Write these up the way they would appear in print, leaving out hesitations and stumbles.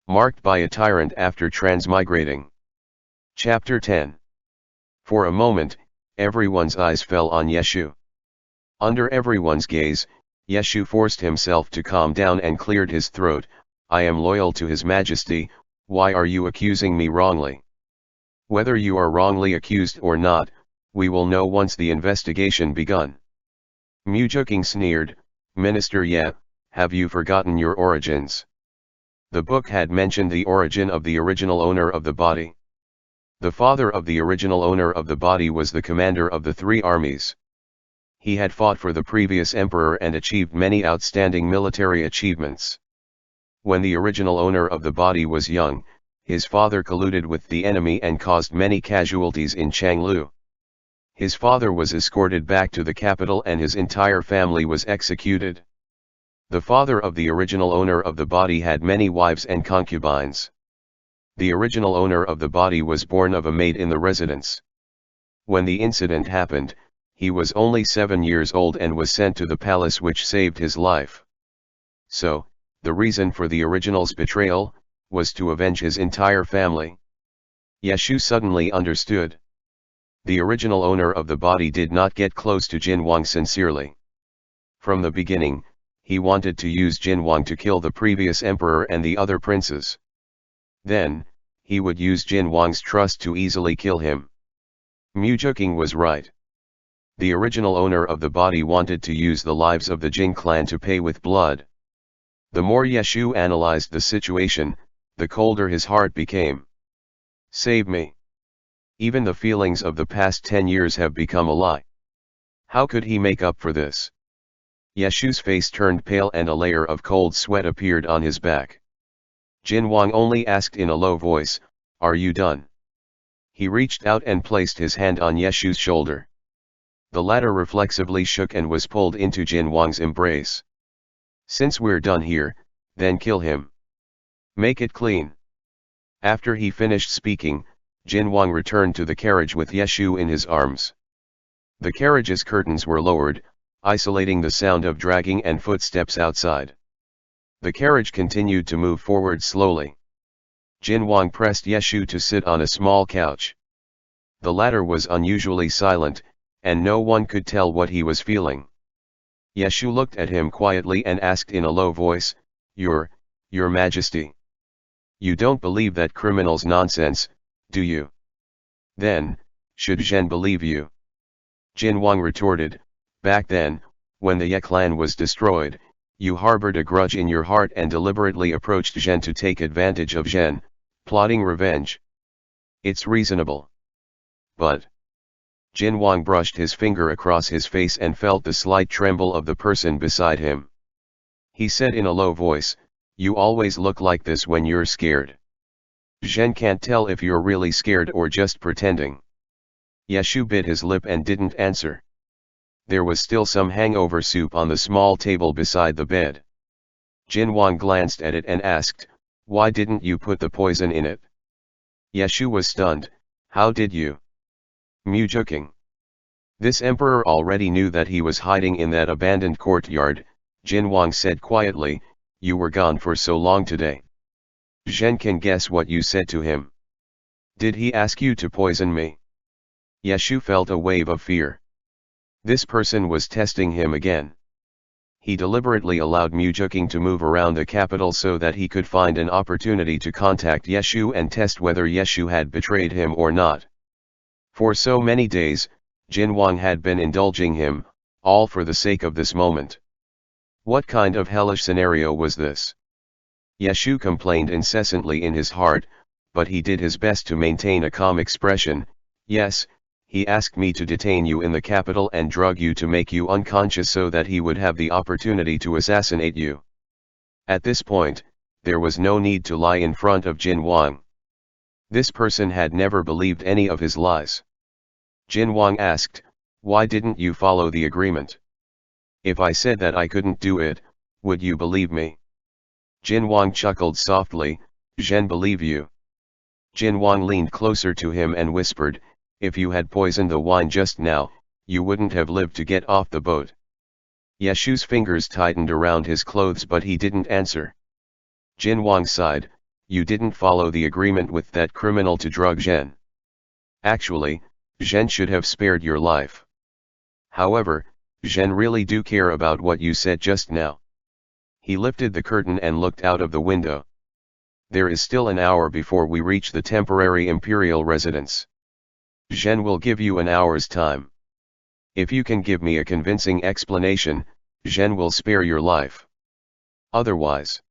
Marked by a tyrant after transmigrating. Chapter 10. For a moment, everyone's eyes fell on Yeshu. Under everyone's gaze, Yeshu forced himself to calm down and cleared his throat. I am loyal to His Majesty. Why are you accusing me wrongly? Whether you are wrongly accused or not, we will know once the investigation begun. Mujuking sneered, Minister Ye, have you forgotten your origins? The book had mentioned the origin of the original owner of the body. The father of the original owner of the body was the commander of the three armies. He had fought for the previous emperor and achieved many outstanding military achievements. When the original owner of the body was young, his father colluded with the enemy and caused many casualties in Changlu. His father was escorted back to the capital and his entire family was executed. The father of the original owner of the body had many wives and concubines. The original owner of the body was born of a maid in the residence. When the incident happened, he was only 7 years old and was sent to the palace, which saved his life. So, the reason for the original's betrayal was to avenge his entire family. Yeshu suddenly understood. The original owner of the body did not get close to Jin Wang sincerely. From the beginning, he wanted to use Jin Wang to kill the previous emperor and the other princes. Then, he would use Jin Wang's trust to easily kill him. Mujuking was right. The original owner of the body wanted to use the lives of the Jin clan to pay with blood. The more Yeshu analyzed the situation, the colder his heart became. Save me. Even the feelings of the past 10 years have become a lie. How could he make up for this? Yeshu's face turned pale and a layer of cold sweat appeared on his back. Jin Wang only asked in a low voice, "Are you done?" He reached out and placed his hand on Yeshu's shoulder. The latter reflexively shook and was pulled into Jin Wang's embrace. "Since we're done here, then kill him. Make it clean." After he finished speaking, Jin Wang returned to the carriage with Yeshu in his arms. The carriage's curtains were lowered, isolating the sound of dragging and footsteps outside. The carriage continued to move forward slowly. Jin Wang pressed Yeshu to sit on a small couch. The latter was unusually silent, and no one could tell what he was feeling. Yeshu looked at him quietly and asked in a low voice, Your Majesty. You don't believe that criminal's nonsense, do you? Then, should Zhen believe you? Jin Wang retorted, back then, when the Ye clan was destroyed, you harbored a grudge in your heart and deliberately approached Zhen to take advantage of Zhen, plotting revenge. It's reasonable. But Jin Wang brushed his finger across his face and felt the slight tremble of the person beside him. He said in a low voice, You always look like this when you're scared. Zhen can't tell if you're really scared or just pretending. Yeshu bit his lip and didn't answer. There was still some hangover soup on the small table beside the bed. Jin Wang glanced at it and asked, Why didn't you put the poison in it? Yeshu was stunned. How did you? Mujuking. This emperor already knew that he was hiding in that abandoned courtyard. Jin Wang said quietly, You were gone for so long today. Zhen can guess what you said to him. Did he ask you to poison me? Yeshu felt a wave of fear. This person was testing him again. He deliberately allowed Mujuking to move around the capital so that he could find an opportunity to contact Yeshu and test whether Yeshu had betrayed him or not. For so many days, Jin Wang had been indulging him, all for the sake of this moment. What kind of hellish scenario was this? Yeshu complained incessantly in his heart, but he did his best to maintain a calm expression. Yes, he asked me to detain you in the capital and drug you to make you unconscious so that he would have the opportunity to assassinate you. At this point, there was no need to lie in front of Jin Wang. This person had never believed any of his lies. Jin Wang asked, Why didn't you follow the agreement? If I said that I couldn't do it, would you believe me? Jin Wang chuckled softly, Zhen believe you. Jin Wang leaned closer to him and whispered, If you had poisoned the wine just now, you wouldn't have lived to get off the boat. Yeshu's fingers tightened around his clothes but he didn't answer. Jin Wang sighed, you didn't follow the agreement with that criminal to drug Zhen. Actually, Zhen should have spared your life. However, Zhen really do care about what you said just now. He lifted the curtain and looked out of the window. There is still an hour before we reach the temporary imperial residence. Zhen will give you an hour's time. If you can give me a convincing explanation, Zhen will spare your life. Otherwise.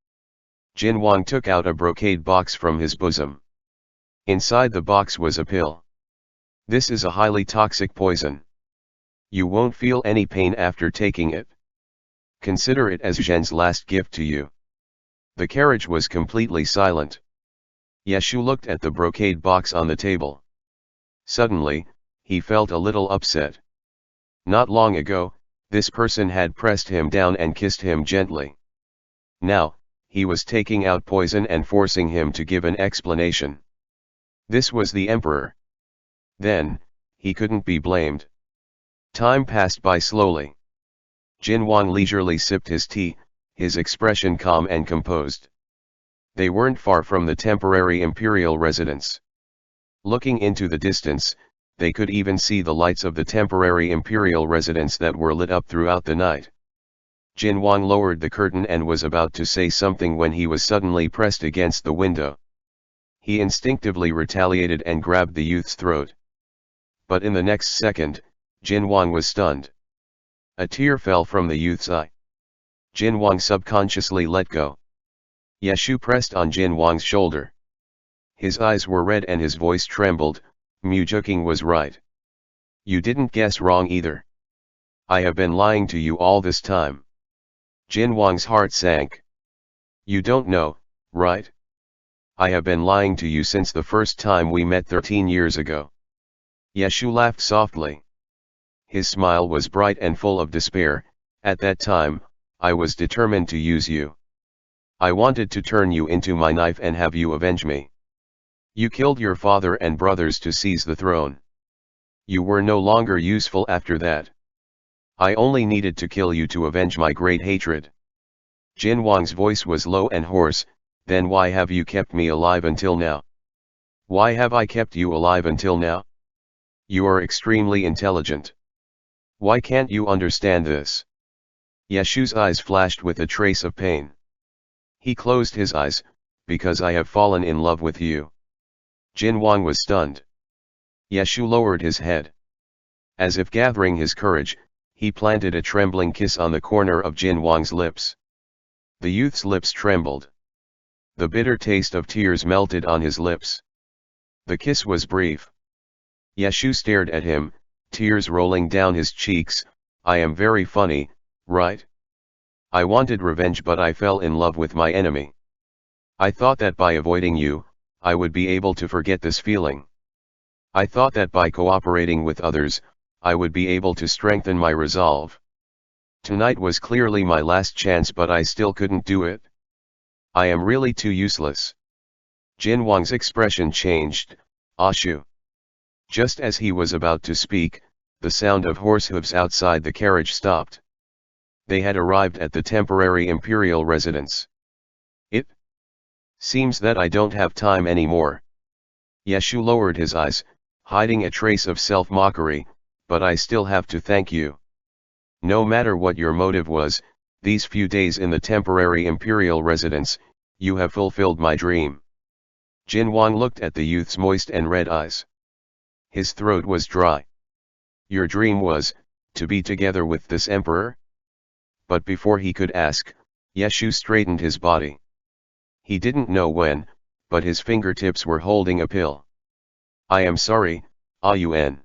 Jin Wang took out a brocade box from his bosom. Inside the box was a pill. This is a highly toxic poison. You won't feel any pain after taking it. Consider it as Zhen's last gift to you. The carriage was completely silent. Yeshu looked at the brocade box on the table. Suddenly, he felt a little upset. Not long ago, this person had pressed him down and kissed him gently. Now, he was taking out poison and forcing him to give an explanation. This was the emperor. Then, he couldn't be blamed. Time passed by slowly. Jin Wang leisurely sipped his tea, his expression calm and composed. They weren't far from the temporary imperial residence. Looking into the distance, they could even see the lights of the temporary imperial residence that were lit up throughout the night. Jin Wang lowered the curtain and was about to say something when he was suddenly pressed against the window. He instinctively retaliated and grabbed the youth's throat. But in the next second, Jin Wang was stunned. A tear fell from the youth's eye. Jin Wang subconsciously let go. Yeshu pressed on Jin Wang's shoulder. His eyes were red and his voice trembled. Mujuking was right. You didn't guess wrong either. I have been lying to you all this time. Jin Wang's heart sank. You don't know, right? I have been lying to you since the first time we met 13 years ago. Yeshu laughed softly. His smile was bright and full of despair. At that time, I was determined to use you. I wanted to turn you into my knife and have you avenge me. You killed your father and brothers to seize the throne. You were no longer useful after that. I only needed to kill you to avenge my great hatred. Jin Wang's voice was low and hoarse. Then why have you kept me alive until now? Why have I kept you alive until now? You are extremely intelligent. Why can't you understand this? Yeshu's eyes flashed with a trace of pain. He closed his eyes, because I have fallen in love with you. Jin Wang was stunned. Yeshu lowered his head. As if gathering his courage, he planted a trembling kiss on the corner of Jin Wang's lips. The youth's lips trembled. The bitter taste of tears melted on his lips. The kiss was brief. Yeshu stared at him, tears rolling down his cheeks. I am very funny, right? I wanted revenge, but I fell in love with my enemy. I thought that by avoiding you, I would be able to forget this feeling. I thought that by cooperating with others, I would be able to strengthen my resolve. Tonight was clearly my last chance, but I still couldn't do it. I am really too useless. Jin Wang's expression changed. Ashu. Just as he was about to speak, the sound of horse hooves outside the carriage stopped. They had arrived at the temporary imperial residence. It seems that I don't have time anymore. Yeshu lowered his eyes, hiding a trace of self-mockery, but I still have to thank you. No matter what your motive was, these few days in the temporary imperial residence, you have fulfilled my dream. Jin Wang looked at the youth's moist and red eyes. His throat was dry. Your dream was, to be together with this emperor? But before he could ask, Yeshu straightened his body. He didn't know when, but his fingertips were holding a pill. I am sorry, Ayun.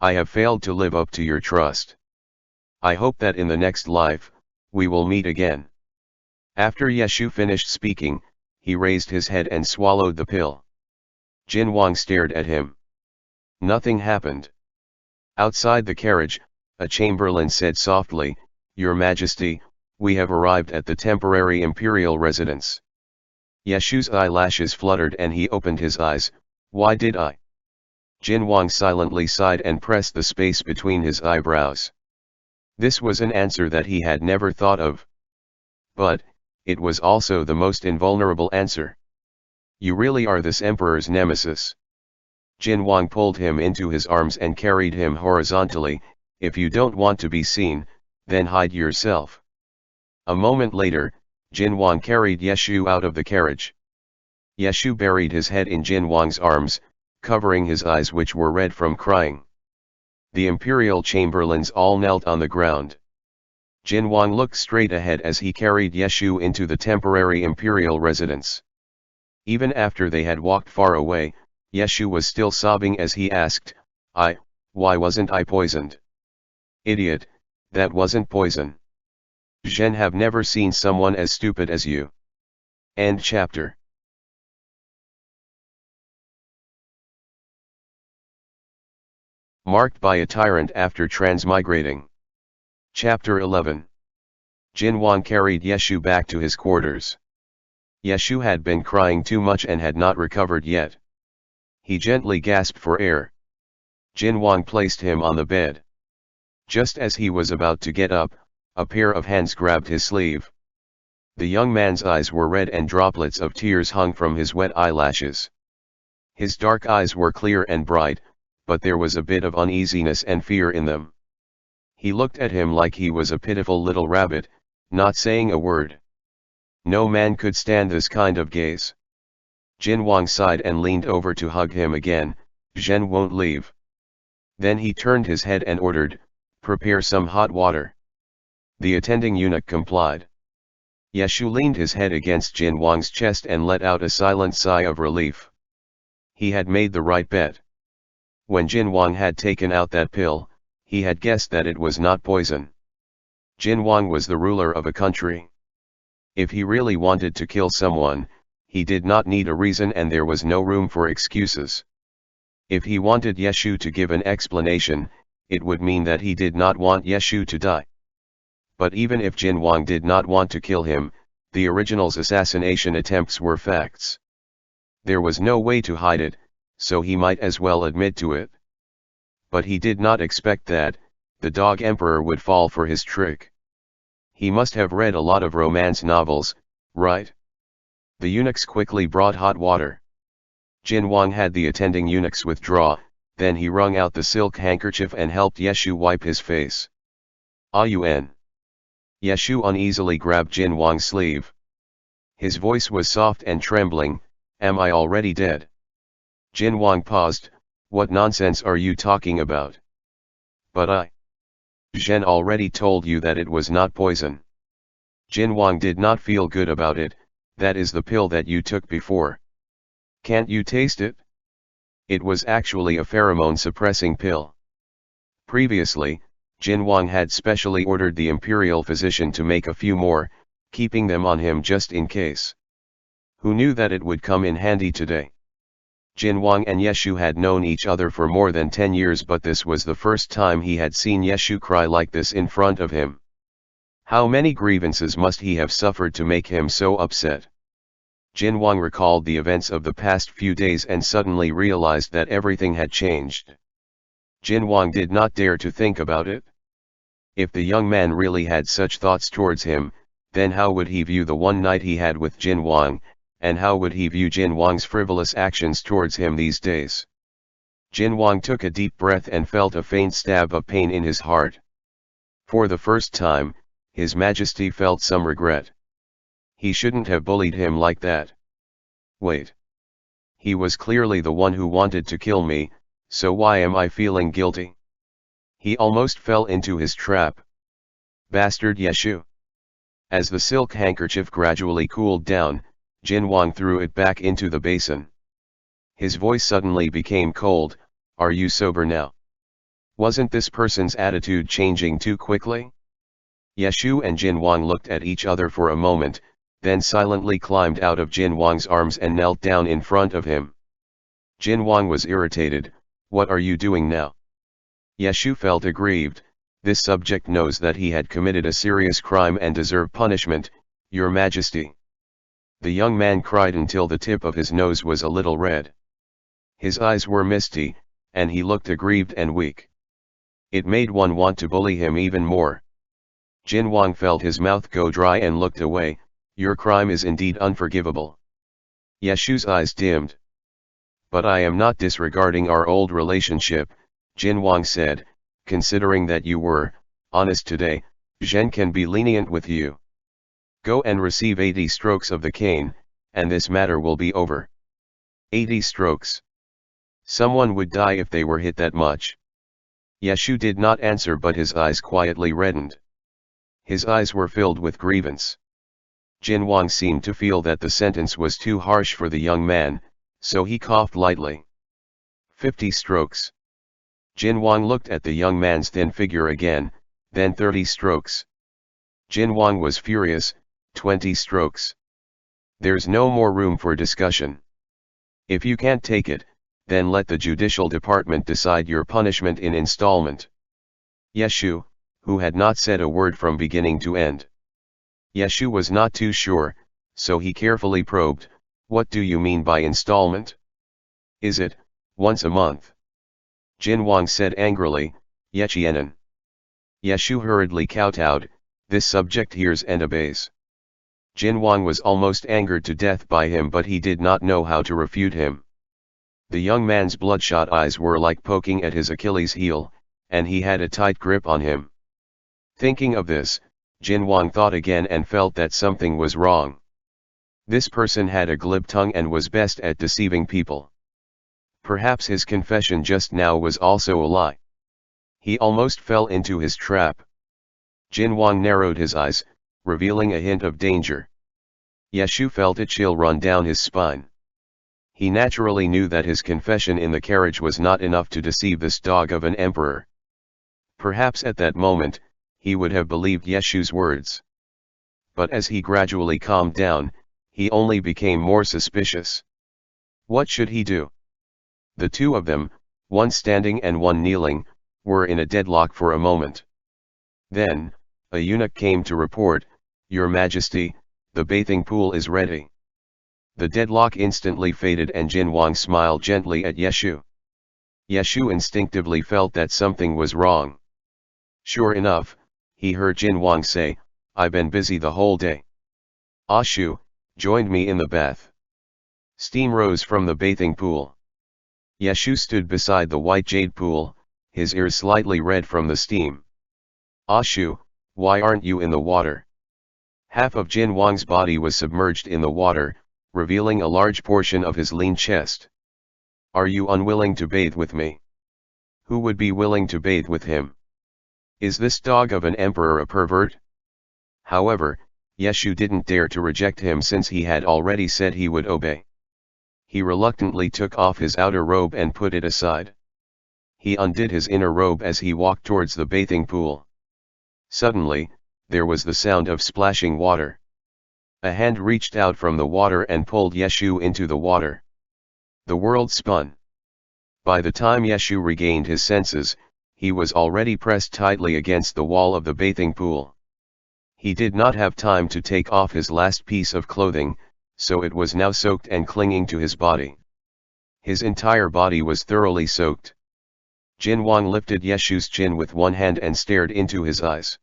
I have failed to live up to your trust. I hope that in the next life, we will meet again. After Yeshu finished speaking, he raised his head and swallowed the pill. Jin Wang stared at him. Nothing happened. Outside the carriage, a chamberlain said softly, Your Majesty, we have arrived at the temporary imperial residence. Yeshu's eyelashes fluttered and he opened his eyes. Why did I? Jin Wang silently sighed and pressed the space between his eyebrows. This was an answer that he had never thought of. But, it was also the most invulnerable answer. You really are this emperor's nemesis. Jin Wang pulled him into his arms and carried him horizontally. If you don't want to be seen, then hide yourself. A moment later, Jin Wang carried Yeshu out of the carriage. Yeshu buried his head in Jin Wang's arms, covering his eyes which were red from crying. The imperial chamberlains all knelt on the ground. Jin Wang looked straight ahead as he carried Yeshu into the temporary imperial residence. Even after they had walked far away, Yeshu was still sobbing as he asked, why wasn't I poisoned? Idiot, that wasn't poison. Zhen have never seen someone as stupid as you. End chapter. Marked by a tyrant after transmigrating. Chapter 11. Jin Wang carried Yeshu back to his quarters. Yeshu had been crying too much and had not recovered yet. He gently gasped for air. Jin Wang placed him on the bed. Just as he was about to get up, a pair of hands grabbed his sleeve. The young man's eyes were red and droplets of tears hung from his wet eyelashes. His dark eyes were clear and bright, but there was a bit of uneasiness and fear in them. He looked at him like he was a pitiful little rabbit, not saying a word. No man could stand this kind of gaze. Jin Wang sighed and leaned over to hug him again. Zhen won't leave. Then he turned his head and ordered, prepare some hot water. The attending eunuch complied. Yeshu leaned his head against Jin Wang's chest and let out a silent sigh of relief. He had made the right bet. When Jin Wang had taken out that pill, he had guessed that it was not poison. Jin Wang was the ruler of a country. If he really wanted to kill someone, he did not need a reason and there was no room for excuses. If he wanted Yeshu to give an explanation, it would mean that he did not want Yeshu to die. But even if Jin Wang did not want to kill him, the original's assassination attempts were facts. There was no way to hide it, so he might as well admit to it. But he did not expect that the dog emperor would fall for his trick. He must have read a lot of romance novels, right? The eunuchs quickly brought hot water. Jin Wang had the attending eunuchs withdraw, then he wrung out the silk handkerchief and helped Yeshu wipe his face. Yun. Yeshu uneasily grabbed Jin Wang's sleeve. His voice was soft and trembling, am I already dead? Jin Wang paused, what nonsense are you talking about? But Zhen already told you that it was not poison. Jin Wang did not feel good about it, that is the pill that you took before. Can't you taste it? It was actually a pheromone-suppressing pill. Previously, Jin Wang had specially ordered the imperial physician to make a few more, keeping them on him just in case. Who knew that it would come in handy today? Jin Wang and Yeshu had known each other for more than 10 years, but this was the first time he had seen Yeshu cry like this in front of him. How many grievances must he have suffered to make him so upset? Jin Wang recalled the events of the past few days and suddenly realized that everything had changed. Jin Wang did not dare to think about it. If the young man really had such thoughts towards him, then how would he view the one night he had with Jin Wang, and how would he view Jin Wang's frivolous actions towards him these days? Jin Wang took a deep breath and felt a faint stab of pain in his heart. For the first time, His Majesty felt some regret. He shouldn't have bullied him like that. Wait. He was clearly the one who wanted to kill me, so why am I feeling guilty? He almost fell into his trap. Bastard Yeshu. As the silk handkerchief gradually cooled down, Jin Wang threw it back into the basin. His voice suddenly became cold, are you sober now? Wasn't this person's attitude changing too quickly? Yeshu and Jin Wang looked at each other for a moment, then silently climbed out of Jin Wang's arms and knelt down in front of him. Jin Wang was irritated, what are you doing now? Yeshu felt aggrieved, this subject knows that he had committed a serious crime and deserved punishment, Your Majesty. The young man cried until the tip of his nose was a little red. His eyes were misty, and he looked aggrieved and weak. It made one want to bully him even more. Jin Wang felt his mouth go dry and looked away, your crime is indeed unforgivable. Yeshu's eyes dimmed. But I am not disregarding our old relationship, Jin Wang said, considering that you were honest today, Zhen can be lenient with you. Go and receive 80 strokes of the cane, and this matter will be over. 80 strokes. Someone would die if they were hit that much. Yeshu did not answer, but his eyes quietly reddened. His eyes were filled with grievance. Jin Wang seemed to feel that the sentence was too harsh for the young man, so he coughed lightly. 50 strokes. Jin Wang looked at the young man's thin figure again, then 30 strokes. Jin Wang was furious. 20 strokes. There's no more room for discussion. If you can't take it, then let the judicial department decide your punishment in installment. Yeshu, who had not said a word from beginning to end. Yeshu was not too sure, so he carefully probed, what do you mean by installment? Is it, once a month? Jin Wang said angrily, Yechienen. Yeshu hurriedly kowtowed, this subject hears and obeys. Jin Wang was almost angered to death by him, but he did not know how to refute him. The young man's bloodshot eyes were like poking at his Achilles heel, and he had a tight grip on him. Thinking of this, Jin Wang thought again and felt that something was wrong. This person had a glib tongue and was best at deceiving people. Perhaps his confession just now was also a lie. He almost fell into his trap. Jin Wang narrowed his eyes, revealing a hint of danger. Yeshu felt a chill run down his spine. He naturally knew that his confession in the carriage was not enough to deceive this dog of an emperor. Perhaps at that moment, he would have believed Yeshu's words. But as he gradually calmed down, he only became more suspicious. What should he do? The two of them, one standing and one kneeling, were in a deadlock for a moment. Then, a eunuch came to report, Your Majesty, the bathing pool is ready. The deadlock instantly faded and Jin Wang smiled gently at Yeshu. Yeshu instinctively felt that something was wrong. Sure enough, he heard Jin Wang say, I've been busy the whole day. Ashu, joined me in the bath. Steam rose from the bathing pool. Yeshu stood beside the white jade pool, his ears slightly red from the steam. Ashu, why aren't you in the water? Half of Jin Wang's body was submerged in the water, revealing a large portion of his lean chest. Are you unwilling to bathe with me? Who would be willing to bathe with him? Is this dog of an emperor a pervert? However, Yeshu didn't dare to reject him since he had already said he would obey. He reluctantly took off his outer robe and put it aside. He undid his inner robe as he walked towards the bathing pool. Suddenly, there was the sound of splashing water. A hand reached out from the water and pulled Yeshu into the water. The world spun. By the time Yeshu regained his senses, he was already pressed tightly against the wall of the bathing pool. He did not have time to take off his last piece of clothing, so it was now soaked and clinging to his body. His entire body was thoroughly soaked. Jin Wang lifted Yeshu's chin with one hand and stared into his eyes.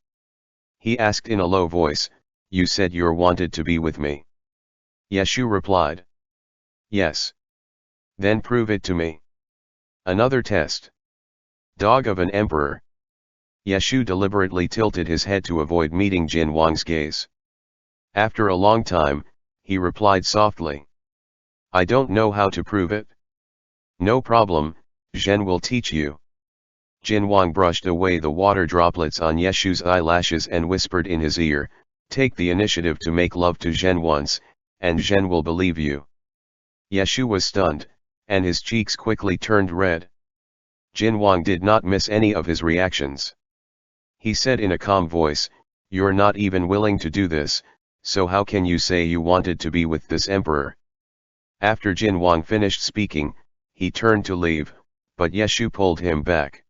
He asked in a low voice, You said you wanted to be with me. Yeshu replied. Yes. Then prove it to me. Another test. Dog of an emperor. Yeshu deliberately tilted his head to avoid meeting Jin Wang's gaze. After a long time, he replied softly. I don't know how to prove it. No problem, Zhen will teach you. Jin Wang brushed away the water droplets on Yeshu's eyelashes and whispered in his ear, Take the initiative to make love to Zhen once, and Zhen will believe you. Yeshu was stunned, and his cheeks quickly turned red. Jin Wang did not miss any of his reactions. He said in a calm voice, You're not even willing to do this, so how can you say you wanted to be with this emperor? After Jin Wang finished speaking, he turned to leave, but Yeshu pulled him back.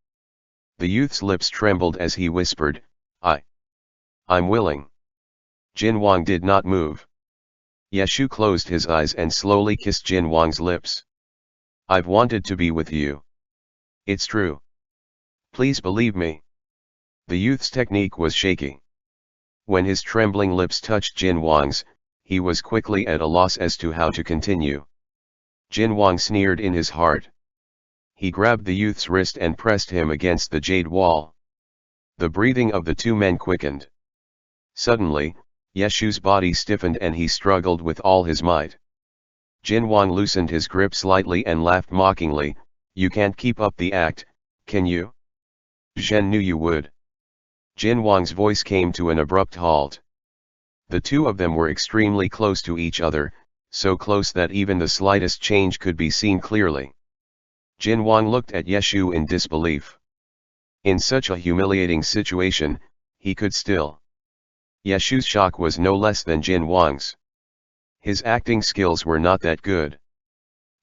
The youth's lips trembled as he whispered, I'm willing. Jin Wang did not move. Yeshu closed his eyes and slowly kissed Jin Wang's lips. I've wanted to be with you. It's true. Please believe me. The youth's technique was shaky. When his trembling lips touched Jin Wang's, he was quickly at a loss as to how to continue. Jin Wang sneered in his heart. He grabbed the youth's wrist and pressed him against the jade wall. The breathing of the two men quickened. Suddenly, Yeshu's body stiffened and he struggled with all his might. Jin Wang loosened his grip slightly and laughed mockingly, "You can't keep up the act, can you?" "Zhen knew you would." Jin Wang's voice came to an abrupt halt. The two of them were extremely close to each other, so close that even the slightest change could be seen clearly. Jin Wang looked at Yeshu in disbelief. In such a humiliating situation, he could still. Yeshu's shock was no less than Jin Wang's. His acting skills were not that good.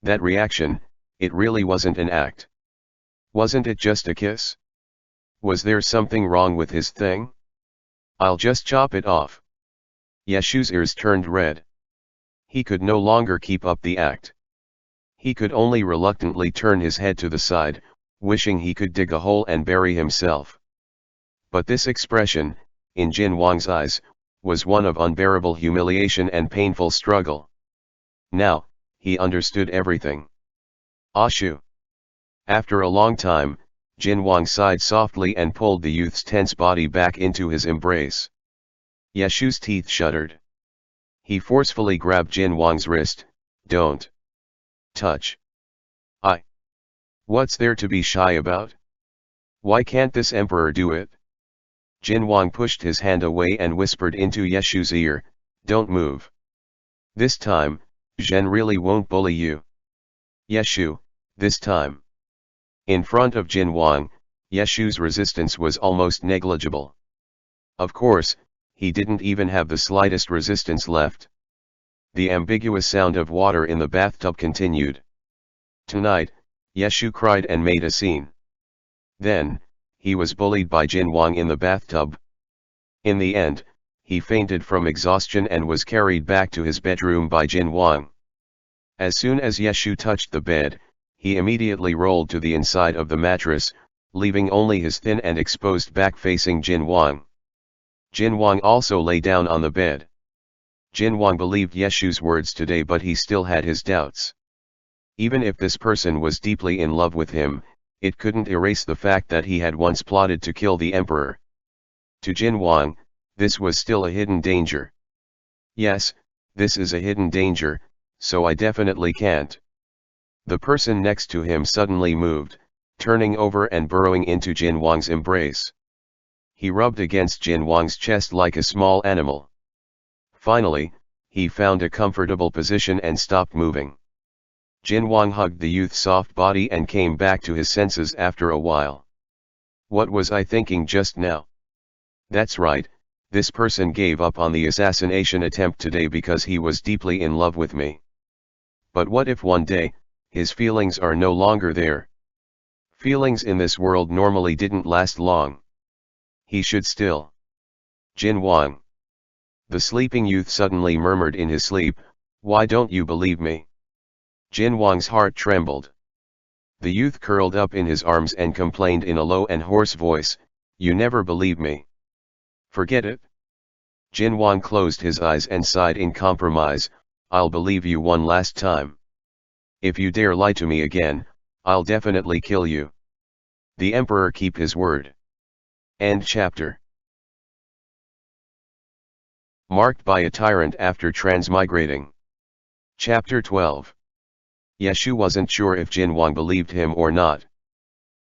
That reaction, it really wasn't an act. Wasn't it just a kiss? Was there something wrong with his thing? "I'll just chop it off." Yeshu's ears turned red. He could no longer keep up the act. He could only reluctantly turn his head to the side, wishing he could dig a hole and bury himself. But this expression, in Jin Wang's eyes, was one of unbearable humiliation and painful struggle. Now, he understood everything. "Ashu." After a long time, Jin Wang sighed softly and pulled the youth's tense body back into his embrace. Yeshu's teeth shuddered. He forcefully grabbed Jin Wang's wrist. "Don't touch." What's there to be shy about? Why can't this emperor do it?" Jin Wang pushed his hand away and whispered into Yeshu's ear, "Don't move. This time, Zhen really won't bully you." "Yeshu, this time." In front of Jin Wang, Yeshu's resistance was almost negligible. Of course, he didn't even have the slightest resistance left. The ambiguous sound of water in the bathtub continued. "Tonight," Yeshu cried and made a scene. Then, he was bullied by Jin Wang in the bathtub. In the end, he fainted from exhaustion and was carried back to his bedroom by Jin Wang. As soon as Yeshu touched the bed, he immediately rolled to the inside of the mattress, leaving only his thin and exposed back facing Jin Wang. Jin Wang also lay down on the bed. Jin Wang believed Yeshu's words today, but he still had his doubts. Even if this person was deeply in love with him, it couldn't erase the fact that he had once plotted to kill the emperor. To Jin Wang, this was still a hidden danger. "Yes, this is a hidden danger, so I definitely can't." The person next to him suddenly moved, turning over and burrowing into Jin Wang's embrace. He rubbed against Jin Wang's chest like a small animal. Finally, he found a comfortable position and stopped moving. Jin Wang hugged the youth's soft body and came back to his senses after a while. "What was I thinking just now? That's right, this person gave up on the assassination attempt today because he was deeply in love with me. But what if one day, his feelings are no longer there? Feelings in this world normally didn't last long. He should still." "Jin Wang." The sleeping youth suddenly murmured in his sleep, "Why don't you believe me?" Jin Wang's heart trembled. The youth curled up in his arms and complained in a low and hoarse voice, "You never believe me. Forget it." Jin Wang closed his eyes and sighed in compromise, "I'll believe you one last time. If you dare lie to me again, I'll definitely kill you." The emperor keep his word. End chapter. Marked by a tyrant after transmigrating. Chapter 12. Yeshu wasn't sure if Jin Wang believed him or not.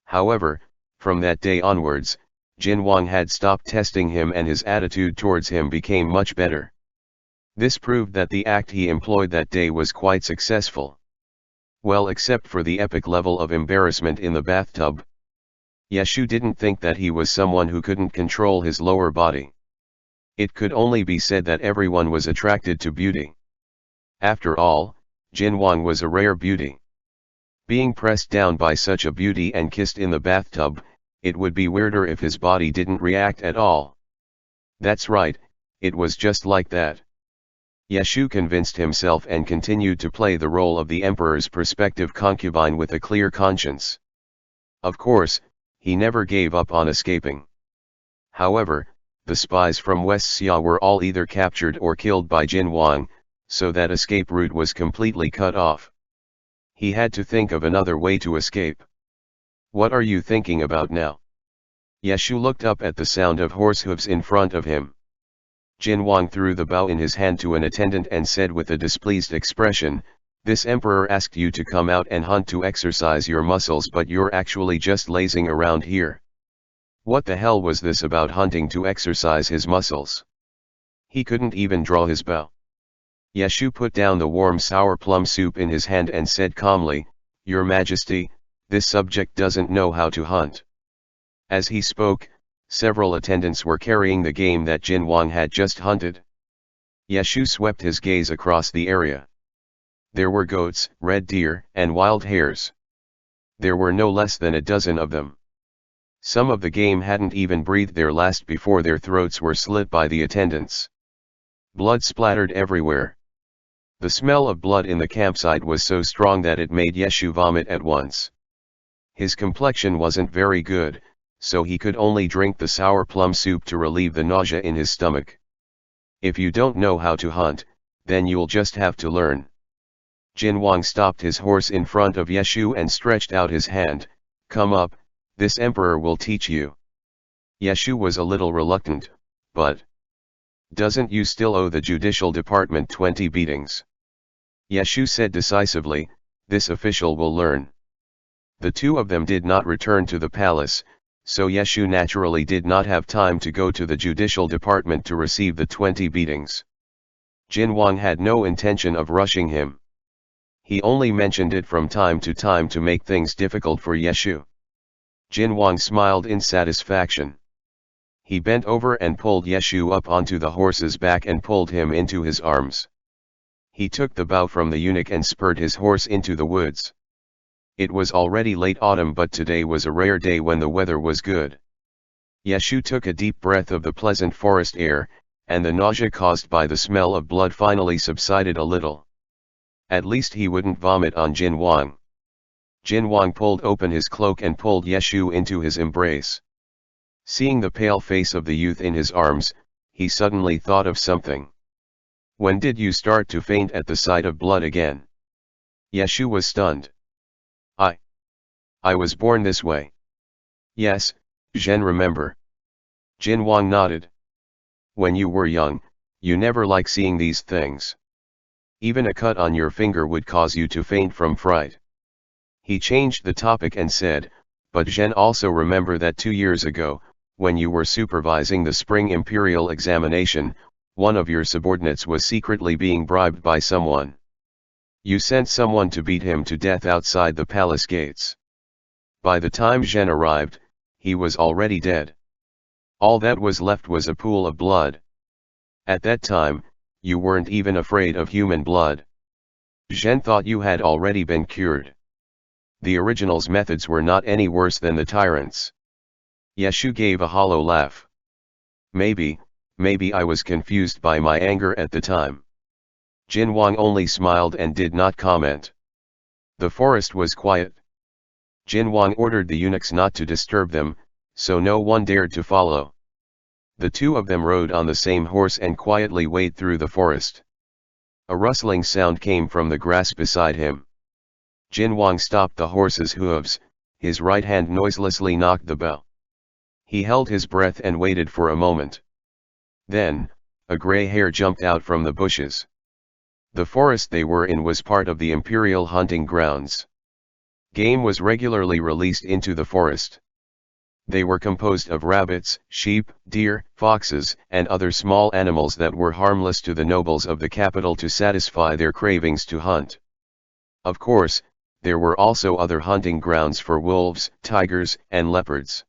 However, from that day onwards, Jin Wang had stopped testing him and his attitude towards him became much better. This proved that the act he employed that day was quite successful. Well, except for the epic level of embarrassment in the bathtub. Yeshu didn't think that he was someone who couldn't control his lower body. It could only be said that everyone was attracted to beauty. After all, Jin Wang was a rare beauty. Being pressed down by such a beauty and kissed in the bathtub, it would be weirder if his body didn't react at all. That's right, it was just like that. Yeshu convinced himself and continued to play the role of the emperor's prospective concubine with a clear conscience. Of course, he never gave up on escaping. However, the spies from West Xia were all either captured or killed by Jin Wang, so that escape route was completely cut off. He had to think of another way to escape. What are you thinking about now? Yeshu looked up at the sound of horse hooves in front of him. Jin Wang threw the bow in his hand to an attendant and said with a displeased expression, "This emperor asked you to come out and hunt to exercise your muscles, but you're actually just lazing around here. What the hell was this about hunting to exercise his muscles?" He couldn't even draw his bow. Yeshu put down the warm sour plum soup in his hand and said calmly, "Your Majesty, this subject doesn't know how to hunt." As he spoke, several attendants were carrying the game that Jin Wang had just hunted. Yeshu swept his gaze across the area. There were goats, red deer, and wild hares. There were no less than a dozen of them. Some of the game hadn't even breathed their last before their throats were slit by the attendants. Blood splattered everywhere. The smell of blood in the campsite was so strong that it made Yeshu vomit at once. His complexion wasn't very good, so he could only drink the sour plum soup to relieve the nausea in his stomach. If you don't know how to hunt, then you'll just have to learn. Jin Wang stopped his horse in front of Yeshu and stretched out his hand. "Come up, this emperor will teach you." Yeshu was a little reluctant, but "Doesn't you still owe the judicial department 20 beatings?" Yeshu said decisively, "This official will learn." The two of them did not return to the palace, so Yeshu naturally did not have time to go to the judicial department to receive the 20 beatings. Jin Wang had no intention of rushing him. He only mentioned it from time to time to make things difficult for Yeshu. Jin Wang smiled in satisfaction. He bent over and pulled Yeshu up onto the horse's back and pulled him into his arms. He took the bow from the eunuch and spurred his horse into the woods. It was already late autumn, but today was a rare day when the weather was good. Yeshu took a deep breath of the pleasant forest air, and the nausea caused by the smell of blood finally subsided a little. At least he wouldn't vomit on Jin Wang. Jin Wang pulled open his cloak and pulled Yeshu into his embrace. Seeing the pale face of the youth in his arms, he suddenly thought of something. "When did you start to faint at the sight of blood again?" Yeshu was stunned. I was born this way." "Yes, Zhen, remember?" Jin Wang nodded. "When you were young, you never liked seeing these things. Even a cut on your finger would cause you to faint from fright." He changed the topic and said, "But Zhen, also remember that 2 years ago, when you were supervising the spring imperial examination, one of your subordinates was secretly being bribed by someone. You sent someone to beat him to death outside the palace gates. By the time Zhen arrived, he was already dead. All that was left was a pool of blood. At that time, you weren't even afraid of human blood. Zhen thought you had already been cured. The original's methods were not any worse than the Tyrant's." Yeshu gave a hollow laugh. Maybe I was confused by my anger at the time." Jin Wang only smiled and did not comment. The forest was quiet. Jin Wang ordered the eunuchs not to disturb them, so no one dared to follow. The two of them rode on the same horse and quietly wade through the forest. A rustling sound came from the grass beside him. Jin Wang stopped the horse's hooves, his right hand noiselessly knocked the bow. He held his breath and waited for a moment. Then, a gray hare jumped out from the bushes. The forest they were in was part of the imperial hunting grounds. Game was regularly released into the forest. They were composed of rabbits, sheep, deer, foxes, and other small animals that were harmless to the nobles of the capital to satisfy their cravings to hunt. Of course, there were also other hunting grounds for wolves, tigers, and leopards.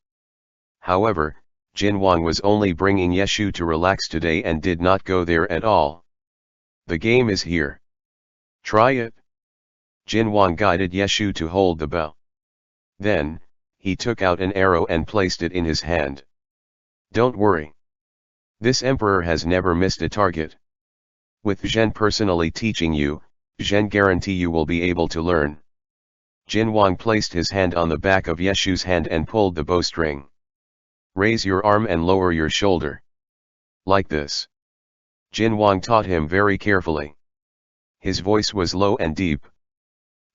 However, Jin Wang was only bringing Yeshu to relax today and did not go there at all. "The game is here. Try it." Jin Wang guided Yeshu to hold the bow. Then, he took out an arrow and placed it in his hand. "Don't worry. This emperor has never missed a target. With Zhen personally teaching you, Zhen guarantee you will be able to learn." Jin Wang placed his hand on the back of Yeshu's hand and pulled the bowstring. "Raise your arm and lower your shoulder." Like this. Jin Wang taught him very carefully. His voice was low and deep.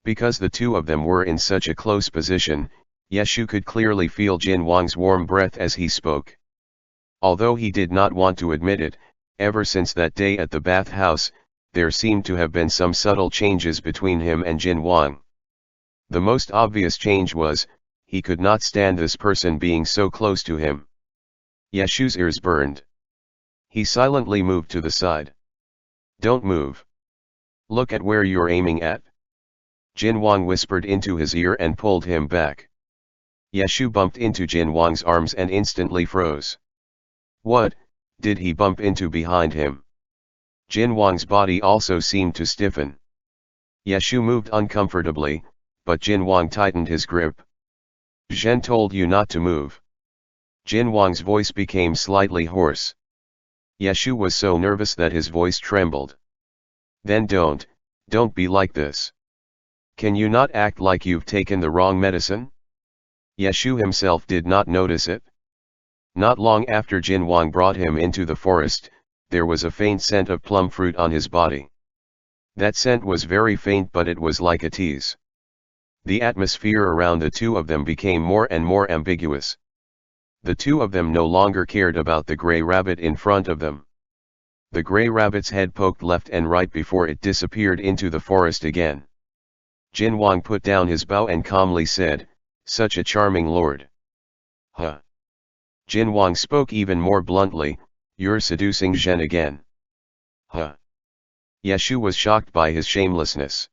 Because the two of them were in such a close position, Yeshu could clearly feel Jin Wang's warm breath as he spoke. Although he did not want to admit it, ever since that day at the bathhouse, there seemed to have been some subtle changes between him and Jin Wang. The most obvious change was, he could not stand this person being so close to him. Yeshu's ears burned. He silently moved to the side. "Don't move. Look at where you're aiming at." Jin Wang whispered into his ear and pulled him back. Yeshu bumped into Jin Wang's arms and instantly froze. What did he bump into behind him? Jin Wang's body also seemed to stiffen. Yeshu moved uncomfortably, but Jin Wang tightened his grip. "Zhen told you not to move." Jin Wang's voice became slightly hoarse. Yeshu was so nervous that his voice trembled. "Then don't be like this. Can you not act like you've taken the wrong medicine?" Yeshu himself did not notice it. Not long after Jin Wang brought him into the forest, there was a faint scent of plum fruit on his body. That scent was very faint, but it was like a tease. The atmosphere around the two of them became more and more ambiguous. The two of them no longer cared about the gray rabbit in front of them. The gray rabbit's head poked left and right before it disappeared into the forest again. Jin Wang put down his bow and calmly said, "Such a charming lord." "Huh." Jin Wang spoke even more bluntly, "You're seducing Zhen again." "Huh." Yeshu was shocked by his shamelessness.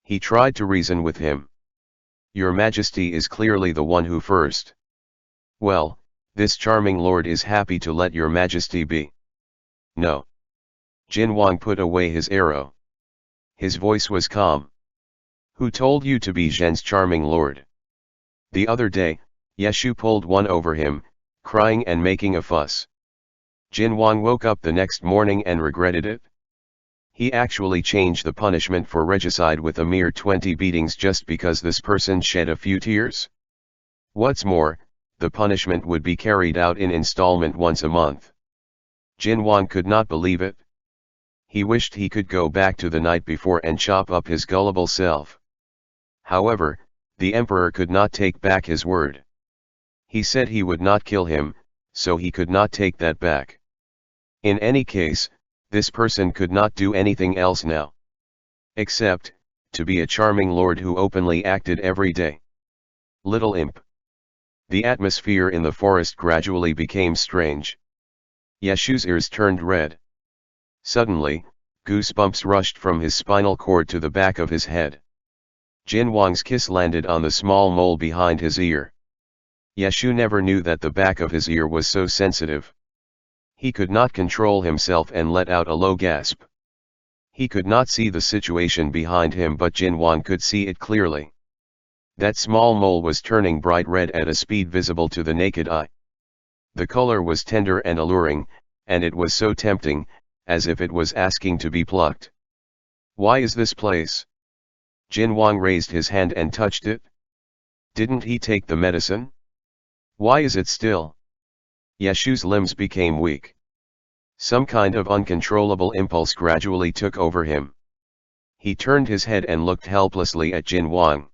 He tried to reason with him. "Your Majesty is clearly the one who first." "Well, this charming lord is happy to let your Majesty be." "No." Jin Wang put away his arrow. His voice was calm. "Who told you to be Zhen's charming lord?" "The other day, Yeshu pulled one over him, crying and making a fuss." Jin Wang woke up the next morning and regretted it. He actually changed the punishment for regicide with a mere 20 beatings just because this person shed a few tears. What's more, the punishment would be carried out in installment once a month. Jin Wang could not believe it. He wished he could go back to the night before and chop up his gullible self. However, the emperor could not take back his word. He said he would not kill him, so he could not take that back. In any case, this person could not do anything else now. Except, to be a charming lord who openly acted every day. Little imp. The atmosphere in the forest gradually became strange. Yeshu's ears turned red. Suddenly, goosebumps rushed from his spinal cord to the back of his head. Jin Wang's kiss landed on the small mole behind his ear. Yeshu never knew that the back of his ear was so sensitive. He could not control himself and let out a low gasp. He could not see the situation behind him, but Jin Wang could see it clearly. That small mole was turning bright red at a speed visible to the naked eye. The color was tender and alluring, and it was so tempting, as if it was asking to be plucked. "Why is this place?" Jin Wang raised his hand and touched it. "Didn't he take the medicine? Why is it still?" Yeshu's limbs became weak. Some kind of uncontrollable impulse gradually took over him. He turned his head and looked helplessly at Jin Wang.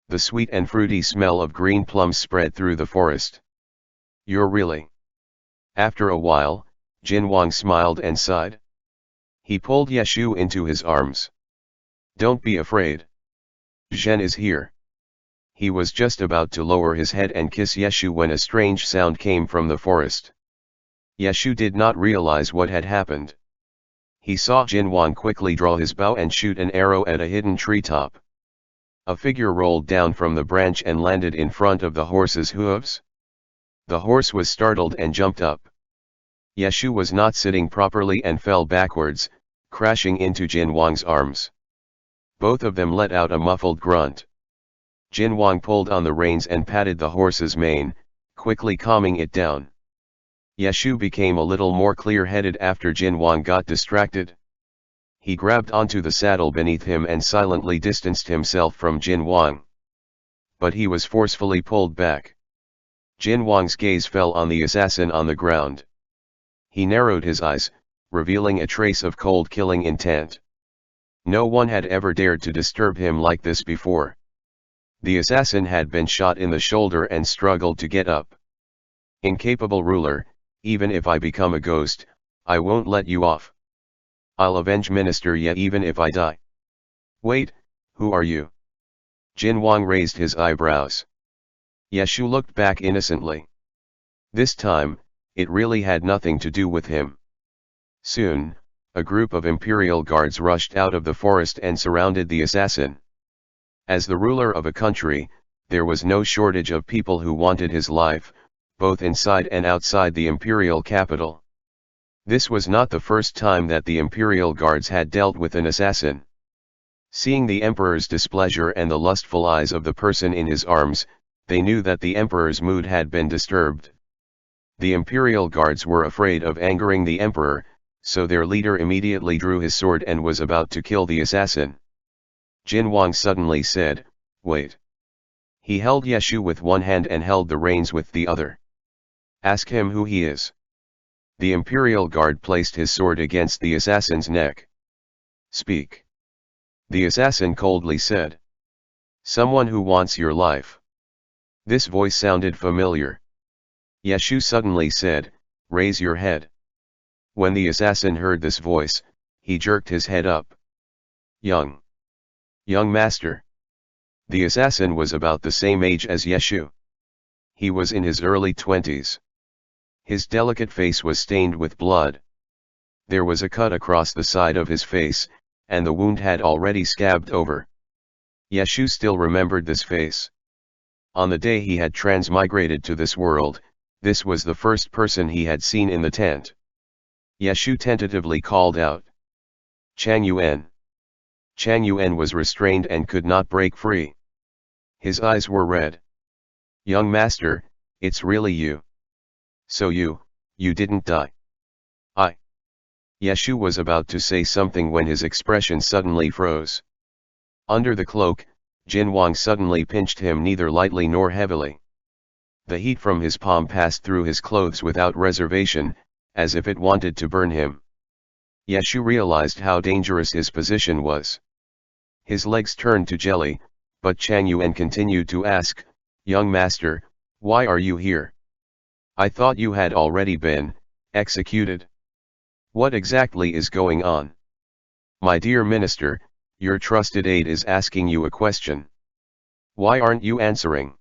The sweet and fruity smell of green plums spread through the forest. "You're really..." After a while, Jin Wang smiled and sighed. He pulled Yeshu into his arms. "Don't be afraid. Zhen is here." He was just about to lower his head and kiss Yeshu when a strange sound came from the forest. Yeshu did not realize what had happened. He saw Jin Wang quickly draw his bow and shoot an arrow at a hidden treetop. A figure rolled down from the branch and landed in front of the horse's hooves. The horse was startled and jumped up. Yeshu was not sitting properly and fell backwards, crashing into Jin Wang's arms. Both of them let out a muffled grunt. Jin Wang pulled on the reins and patted the horse's mane, quickly calming it down. Yeshu became a little more clear-headed after Jin Wang got distracted. He grabbed onto the saddle beneath him and silently distanced himself from Jin Wang. But he was forcefully pulled back. Jin Wang's gaze fell on the assassin on the ground. He narrowed his eyes, revealing a trace of cold killing intent. No one had ever dared to disturb him like this before. The assassin had been shot in the shoulder and struggled to get up. Incapable ruler, even if I become a ghost, I won't let you off. I'll avenge Minister Ye even if I die. Wait, who are you? Jin Wang raised his eyebrows. Yeshu looked back innocently. This time, it really had nothing to do with him. Soon, a group of imperial guards rushed out of the forest and surrounded the assassin. As the ruler of a country, there was no shortage of people who wanted his life, both inside and outside the imperial capital. This was not the first time that the imperial guards had dealt with an assassin. Seeing the emperor's displeasure and the lustful eyes of the person in his arms, they knew that the emperor's mood had been disturbed. The imperial guards were afraid of angering the emperor, so their leader immediately drew his sword and was about to kill the assassin. Jin Wang suddenly said, "Wait." He held Yeshu with one hand and held the reins with the other. "Ask him who he is." The imperial guard placed his sword against the assassin's neck. "Speak." The assassin coldly said. "Someone who wants your life." This voice sounded familiar. Yeshu suddenly said, "Raise your head." When the assassin heard this voice, he jerked his head up. Young master." The assassin was about the same age as Yeshu. He was in his early 20s. His delicate face was stained with blood. There was a cut across the side of his face, and the wound had already scabbed over. Yeshu still remembered this face. On the day he had transmigrated to this world, this was the first person he had seen in the tent. Yeshu tentatively called out, "Chang Yuan." Chang Yuan was restrained and could not break free. His eyes were red. "Young master, it's really you. So you didn't die." Yeshu was about to say something when his expression suddenly froze. Under the cloak, Jin Wang suddenly pinched him neither lightly nor heavily. The heat from his palm passed through his clothes without reservation, as if it wanted to burn him. Yeshu realized how dangerous his position was. His legs turned to jelly, but Chang Yuan continued to ask, "Young master, why are you here? I thought you had already been executed. What exactly is going on? My dear minister, your trusted aide is asking you a question. Why aren't you answering?"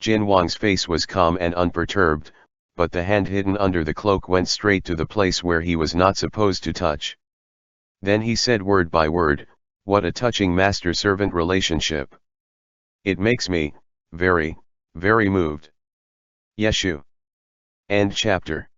Jin Wang's face was calm and unperturbed, but the hand hidden under the cloak went straight to the place where he was not supposed to touch. Then he said word by word, "What a touching master-servant relationship. It makes me very, very moved." Yeshu. End chapter.